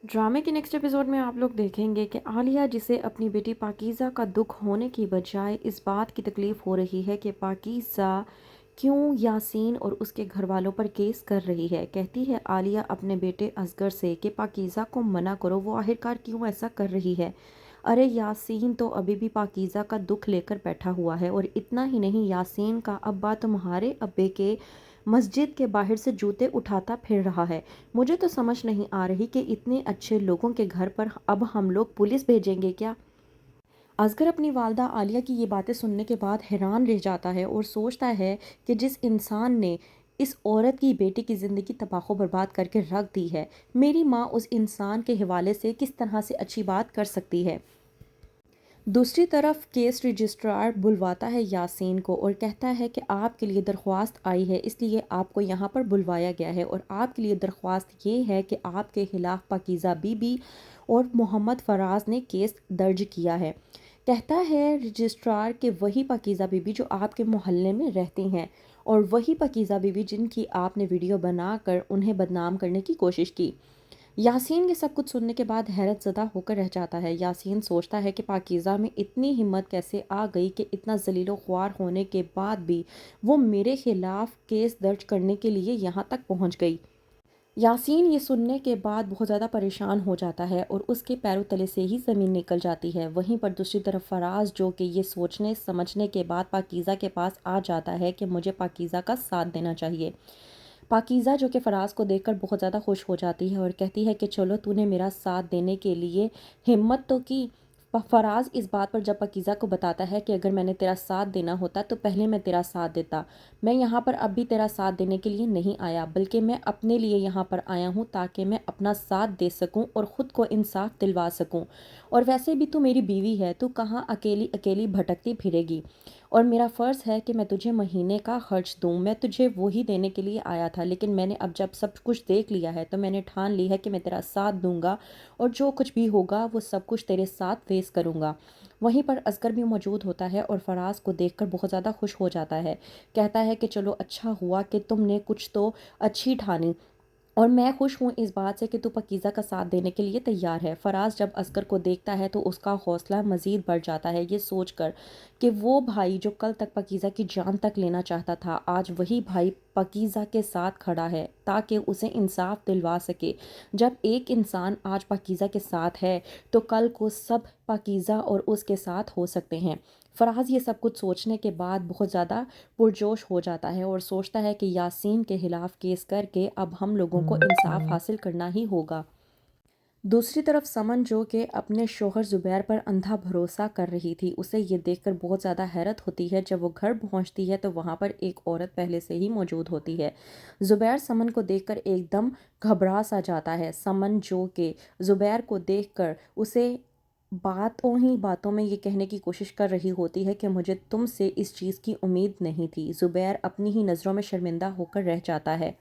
ड्रामे के next episode में आप लोग देखेंगे कि आलिया, जिसे अपनी बेटी पाकीज़ा का दुख होने की बजाय इस बात की तकलीफ़ हो रही है कि पाकीज़ा क्यों यासीन और उसके घर वालों पर केस कर रही है। कहती है आलिया अपने बेटे असगर से कि पाकीज़ा को मना करो, वो आखिरकार क्यों ऐसा कर रही है। अरे यासीन तो अभी भी पाकीज़ा का दुख लेकर बैठा हुआ है, और इतना ही नहीं, यासीन का अब्बा तुम्हारे अब्बे के मस्जिद के बाहर से जूते उठाता फिर रहा है। मुझे तो समझ नहीं आ रही कि इतने अच्छे लोगों के घर पर अब हम लोग पुलिस भेजेंगे क्या। असगर अपनी वालदा आलिया की ये बातें सुनने के बाद हैरान रह जाता है और सोचता है कि जिस इंसान ने इस औरत की बेटी की ज़िंदगी तबाह बर्बाद करके रख दी है, मेरी माँ उस इंसान के हवाले से किस तरह से अच्छी बात कर सकती है। दूसरी तरफ केस रजिस्ट्रार बुलवाता है यासीन को और कहता है कि आपके लिए दरख्वास्त आई है, इसलिए आपको यहाँ पर बुलवाया गया है, और आपके लिए दरख्वास्त ये है कि आपके खिलाफ़ पाकीज़ा बीबी और मोहम्मद फराज ने केस दर्ज किया है। कहता है रजिस्ट्रार कि वही पाकीज़ा बीबी जो आपके मोहल्ले में रहती हैं, और वही पाकीज़ा बीबी जिनकी आपने वीडियो बनाकर उन्हें बदनाम करने की कोशिश की। यासीन ये सब कुछ सुनने के बाद हैरत ज़दा होकर रह जाता है। यासीन सोचता है कि पाकीज़ा में इतनी हिम्मत कैसे आ गई कि इतना ज़लीलो ख्वार होने के बाद भी वो मेरे खिलाफ़ केस दर्ज करने के लिए यहाँ तक पहुँच गई। यासीन ये सुनने के बाद बहुत ज़्यादा परेशान हो जाता है और उसके पैरों तले से ही ज़मीन निकल जाती है। वहीं पर दूसरी तरफ फराज, जो कि ये सोचने समझने के बाद पाकीज़ा के पास आ जाता है कि मुझे पाकीज़ा का साथ देना चाहिए। पाकीज़ा, जो कि फ़राज़ को देखकर बहुत ज़्यादा खुश हो जाती है और कहती है कि चलो, तूने मेरा साथ देने के लिए हिम्मत तो की। फ़राज़ इस बात पर जब पाकीज़ा को बताता है कि अगर मैंने तेरा साथ देना होता तो पहले मैं तेरा साथ देता। मैं यहाँ पर अब भी तेरा साथ देने के लिए नहीं आया, बल्कि मैं अपने लिए यहाँ पर आया हूँ ताकि मैं अपना साथ दे सकूँ और ख़ुद को इंसाफ दिलवा सकूँ। और वैसे भी तू मेरी बीवी है, तू कहाँ अकेली अकेली भटकती फिरेगी, और मेरा फ़र्ज़ है कि मैं तुझे महीने का खर्च दूँ। मैं तुझे वही देने के लिए आया था, लेकिन मैंने अब जब सब कुछ देख लिया है तो मैंने ठान ली है कि मैं तेरा साथ दूँगा, और जो कुछ भी होगा वो सब कुछ तेरे साथ फेस करूँगा। वहीं पर असगर भी मौजूद होता है और फराज को देखकर बहुत ज़्यादा खुश हो जाता है। कहता है कि चलो, अच्छा हुआ कि तुमने कुछ तो अच्छी ठानी, और मैं खुश हूँ इस बात से कि तू पाकीज़ा का साथ देने के लिए तैयार है। फराज जब असगर को देखता है तो उसका हौसला मज़ीद बढ़ जाता है, ये सोचकर कि वो भाई जो कल तक पाकीज़ा की जान तक लेना चाहता था, आज वही भाई पाकीज़ा के साथ खड़ा है ताकि उसे इंसाफ दिलवा सके। जब एक इंसान आज पाकीज़ा के साथ है तो कल को सब पाकीज़ा और उसके साथ हो सकते हैं। फराज ये सब कुछ सोचने के बाद बहुत ज़्यादा पुरजोश हो जाता है और सोचता है कि यासीन के खिलाफ़ केस करके अब हम लोगों को इंसाफ हासिल करना ही होगा। दूसरी तरफ समन, जो कि अपने शोहर ज़ुबैर पर अंधा भरोसा कर रही थी, उसे ये देखकर बहुत ज़्यादा हैरत होती है। जब वो घर पहुंचती है तो वहाँ पर एक औरत पहले से ही मौजूद होती है। ज़ुबैर समन को देखकर एकदम घबरा सा जाता है। समन, जो कि ज़ुबैर को देखकर उसे बातों ही बातों में ये कहने की कोशिश कर रही होती है कि मुझे तुमसे इस चीज़ की उम्मीद नहीं थी। ज़ुबैर अपनी ही नज़रों में शर्मिंदा होकर रह जाता है।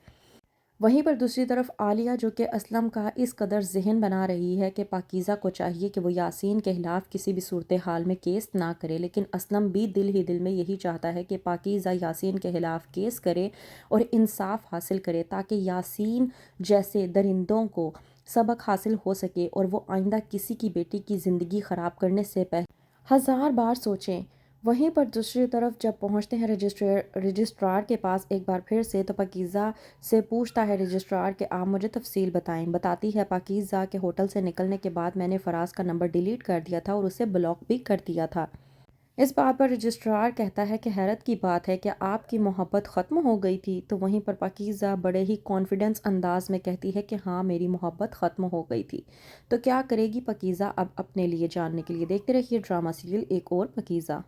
वहीं पर दूसरी तरफ आलिया, जो कि असलम का इस कदर ज़हन बना रही है कि पाकीज़ा को चाहिए कि वो यासीन के ख़िलाफ़ किसी भी सूरत हाल में केस ना करे, लेकिन असलम भी दिल ही दिल में यही चाहता है कि पाकीज़ा यासीन के ख़िलाफ़ केस करे और इंसाफ हासिल करे, ताकि यासीन जैसे दरिंदों को सबक हासिल हो सके और वो आइंदा किसी की बेटी की ज़िंदगी ख़राब करने से पहले हज़ार बार सोचें। वहीं पर दूसरी तरफ जब पहुंचते हैं रजिस्ट्रार के पास एक बार फिर से, तो पाकीज़ा से पूछता है रजिस्ट्रार कि आप मुझे तफसील बताएं। बताती है पाकीज़ा के होटल से निकलने के बाद मैंने फ़राज का नंबर डिलीट कर दिया था और उसे ब्लॉक भी कर दिया था। इस बात पर रजिस्ट्रार कहता है कि हैरत की बात है कि आपकी मोहब्बत ख़त्म हो गई थी। तो वहीं पर पाकीज़ा बड़े ही कॉन्फिडेंस अंदाज में कहती है कि हाँ, मेरी मोहब्बत ख़त्म हो गई थी। तो क्या करेगी पाकीज़ा अब अपने लिए जानने के लिए देखते रहिए ड्रामा सीरियल एक और पाकीज़ा।